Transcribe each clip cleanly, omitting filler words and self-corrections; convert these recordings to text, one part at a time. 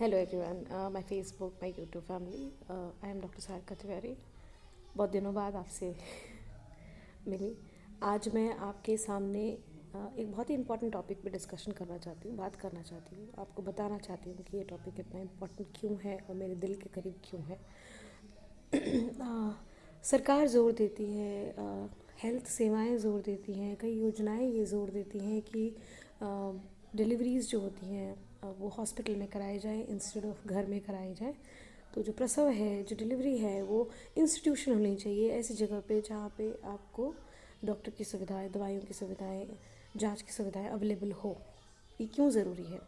Hello everyone, my Facebook, my YouTube family. I am doctor Sarika Tiwari. बहुत दिनों बाद आपसे मिली। आज मैं आपके सामने एक बहुत ही इंपॉर्टेंट टॉपिक पे डिस्कशन करना चाहती हूँ, बात करना चाहती हूँ, आपको बताना चाहती हूँ कि ये टॉपिक इतना इम्पोर्टेंट क्यों है और मेरे दिल के करीब क्यों है। सरकार ज़ोर देती है, हेल्थ सेवाएं ज़ोर देती हैं, कई योजनाएं ये ज़ोर देती हैं कि डिलीवरीज़ जो होती हैं वो हॉस्पिटल में कराई जाए इंस्टेड ऑफ घर में कराई जाए। तो जो प्रसव है, जो डिलीवरी है, वो इंस्टीट्यूशन होनी चाहिए, ऐसी जगह पे जहाँ पे आपको डॉक्टर की सुविधाएं, दवाइयों की सुविधाएं, जांच की सुविधाएं अवेलेबल हो। ये क्यों ज़रूरी है?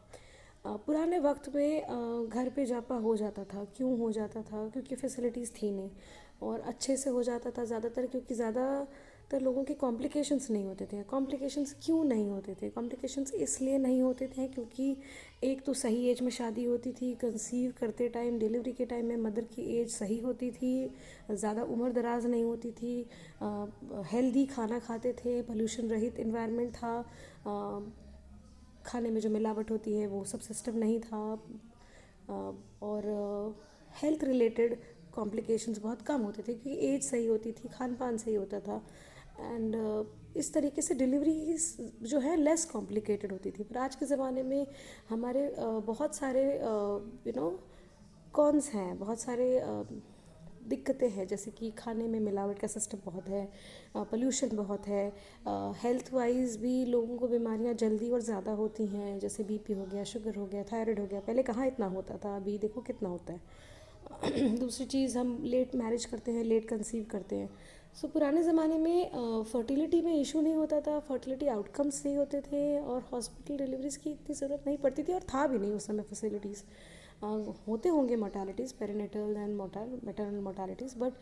पुराने वक्त में घर पे जापा हो जाता था। क्यों हो जाता था? क्योंकि फैसिलिटीज़ थी नहीं और अच्छे से हो जाता था ज़्यादातर, क्योंकि ज़्यादातर लोगों के कॉम्प्लिकेशंस नहीं होते थे। कॉम्प्लिकेशंस क्यों नहीं होते थे? कॉम्प्लिकेशंस इसलिए नहीं होते थे क्योंकि एक तो सही एज में शादी होती थी, कंसीव करते टाइम, डिलीवरी के टाइम में मदर की एज सही होती थी, ज़्यादा उम्र दराज नहीं होती थी, हेल्दी खाना खाते थे, पोल्यूशन रहित इन्वायरमेंट था, खाने में जो मिलावट होती है वो सब सिस्टम नहीं था, और हेल्थ रिलेटेड कॉम्प्लिकेशंस बहुत कम होते थे क्योंकि एज सही होती थी, खान पान सही होता था। एंड इस तरीके से डिलीवरी जो है लेस कॉम्प्लिकेटेड होती थी। पर आज के ज़माने में हमारे बहुत सारे कॉन्स हैं, बहुत सारे दिक्कतें हैं, जैसे कि खाने में मिलावट का सिस्टम बहुत है, पोल्यूशन बहुत है, हेल्थ वाइज भी लोगों को बीमारियां जल्दी और ज़्यादा होती हैं, जैसे बीपी हो गया, शुगर हो गया, थायराइड हो गया। पहले कहाँ इतना होता था, अभी देखो कितना होता है। दूसरी चीज़, हम लेट मैरिज करते हैं, लेट कंसीव करते हैं। सो पुराने ज़माने में फर्टिलिटी में इशू नहीं होता था, फर्टिलिटी आउटकम्स नहीं होते थे और हॉस्पिटल डिलीवरीज़ की इतनी ज़रूरत नहीं पड़ती थी और था भी नहीं उस समय फैसिलिटीज़। होते होंगे मोर्टालिटीज़, पेरिनेटल एंड मैटरनल मोर्टालिटीज़, बट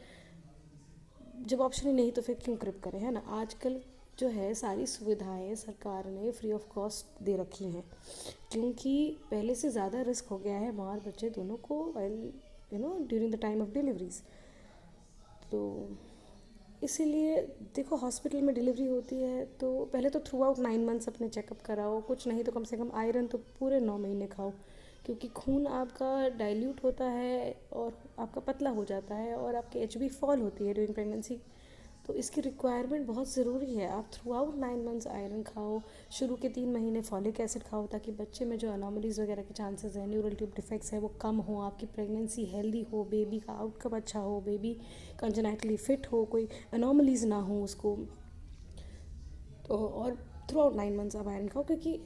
जब ऑप्शन ही नहीं तो फिर क्यों क्रिप करें, है ना। आजकल जो है सारी सुविधाएं सरकार ने फ्री ऑफ कॉस्ट दे रखी हैं, क्योंकि पहले से ज़्यादा रिस्क हो गया है माँ और बच्चे दोनों को during the time of deliveries. तो इसीलिए देखो, हॉस्पिटल में डिलीवरी होती है तो पहले तो थ्रू आउट 9 मंथ्स अपने चेकअप कराओ, कुछ नहीं तो कम से कम आयरन तो पूरे 9 महीने खाओ, क्योंकि खून आपका डाइल्यूट होता है और आपका पतला हो जाता है और आपकी एचबी फॉल होती है ड्यूरिंग प्रेगनेंसी। तो इसकी रिक्वायरमेंट बहुत ज़रूरी है। आप थ्रू आउट 9 मंथ्स आयरन खाओ, शुरू के 3 महीने फॉलिक एसिड खाओ, ताकि बच्चे में जो अनोमलीज़ वगैरह के चांसेस हैं, न्यूरल ट्यूब डिफेक्ट्स है, वो कम हो, आपकी प्रेगनेंसी हेल्दी हो, बेबी का आउटकम अच्छा हो, बेबी कंजेनाइटली फिट हो, कोई अनोमलीज़ ना हो उसको। तो और थ्रू आउट 9 मंथ्स आप आयरन खाओ, क्योंकि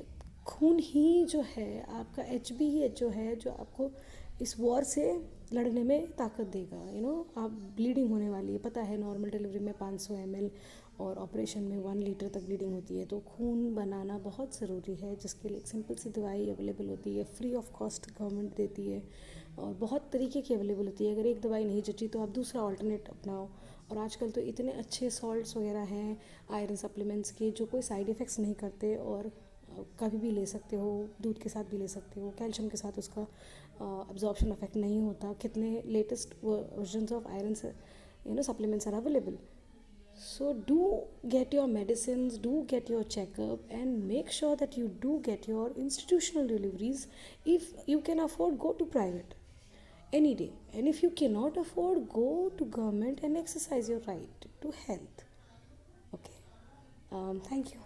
खून ही जो है आपका, एचबी ही जो है जो आपको इस वॉर से लड़ने में ताकत देगा। आप ब्लीडिंग होने वाली है, पता है नॉर्मल डिलीवरी में 500 ml और ऑपरेशन में 1 लीटर तक ब्लीडिंग होती है। तो खून बनाना बहुत ज़रूरी है, जिसके लिए एक सिंपल सी दवाई अवेलेबल होती है, फ्री ऑफ कॉस्ट गवर्नमेंट देती है और बहुत तरीके की अवेलेबल होती है। अगर एक दवाई नहीं जची तो आप दूसरा ऑल्टरनेट अपनाओ। और आजकल तो इतने अच्छे सॉल्ट्स वगैरह हैं आयरन सप्लीमेंट्स के, जो कोई साइड इफ़ेक्ट्स नहीं करते और कभी भी ले सकते हो, दूध के साथ भी ले सकते हो, कैल्शियम के साथ उसका अब्जॉर्प्शन इफेक्ट नहीं होता। कितने latest versions of iron supplements are available. So do get your medicines, do get your checkup, and make sure that you do get your institutional deliveries. If you can afford, go to private any day, and if you cannot afford, go to government and exercise your right to health. Okay. Thank you.